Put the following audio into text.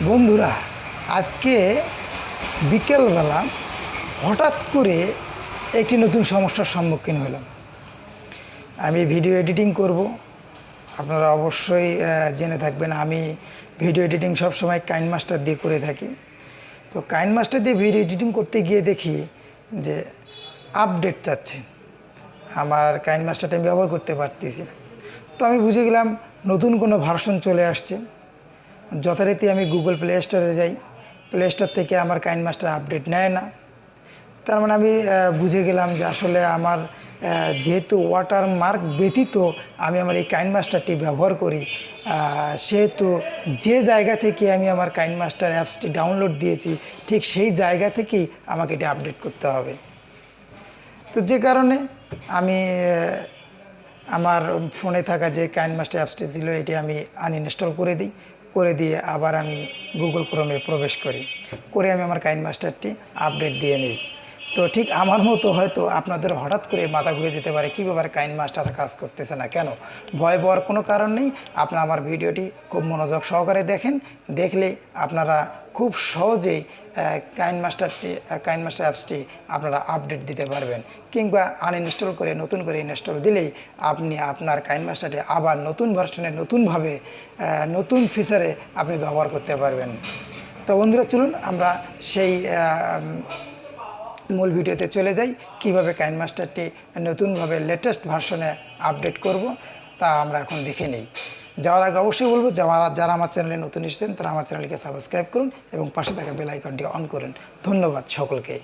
বন্ধুরা, আজকে বিকেলবেলা হঠাৎ করে একটি নতুন সমস্যার সম্মুখীন হলাম। আমি ভিডিও এডিটিং করব। আপনারা অবশ্যই জেনে থাকবেন আমি ভিডিও এডিটিং সবসময় কাইনমাস্টার দিয়ে করে থাকি। তো কাইনমাস্টার দিয়ে ভিডিও এডিটিং করতে গিয়ে দেখি যে আপডেট চাচ্ছে। আমার কাইনমাস্টারটা আমি ব্যবহার করতে পারতেছি না। তো আমি বুঝে গেলাম নতুন কোনো ভার্সন চলে আসছে। যথারীতি আমি গুগল প্লে স্টোরে যাই, প্লে স্টোর থেকে আমার কাইনমাস্টার আপডেট নেয় না। তার মানে আমি বুঝে গেলাম যে আসলে আমার যেহেতু ওয়াটারমার্ক ব্যতীত আমি আমার এই কাইনমাস্টারটি ব্যবহার করি, সেহেতু যে জায়গা থেকে আমি আমার কাইনমাস্টার অ্যাপসটি ডাউনলোড দিয়েছি ঠিক সেই জায়গা থেকেই আমাকে এটি আপডেট করতে হবে। তো যে কারণে আমি আমার ফোনে থাকা যে কাইনমাস্টার অ্যাপসটি ছিল এটি আমি আনইনস্টল করে দিই। করে দিয়ে আবার আমি গুগল ক্রোমে প্রবেশ করে আমি আমার কাইনমাস্টারটি আপডেট দিয়ে নিই। তো ঠিক আমার মতো হয়তো আপনাদের হঠাৎ করে মাথা ঘুরে যেতে পারে, কী ব্যাপারে কাইনমাস্টার কাজ করতেছে না কেন? ভয় পাওয়ার কোনো কারণ নেই। আপনারা আমার ভিডিওটি খুব মনোযোগ সহকারে দেখেন, দেখলে আপনারা খুব সহজেই কাইনমাস্টার অ্যাপসটি আপনারা আপডেট দিতে পারবেন, কিংবা আনইনস্টল করে নতুন করে ইনস্টল দিলেই আপনি আপনার কাইনমাস্টারটি আবার নতুন ভার্সনে নতুনভাবে নতুন ফিচারে আপনি ব্যবহার করতে পারবেন। তো বন্ধুরা, চলুন আমরা সেই মূল ভিডিওতে চলে যাই। কিভাবে কাইনমাস্টারটি নতুনভাবে লেটেস্ট ভার্সনে আপডেট করব তা আমরা এখন দেখে নিই। যাওয়ার আগে অবশ্যই বলবো, যারা আমার চ্যানেলে নতুন এসেছেন তারা আমার চ্যানেলকে সাবস্ক্রাইব করুন এবং পাশে থাকা বেল আইকনটি অন করুন। ধন্যবাদ সকলকে।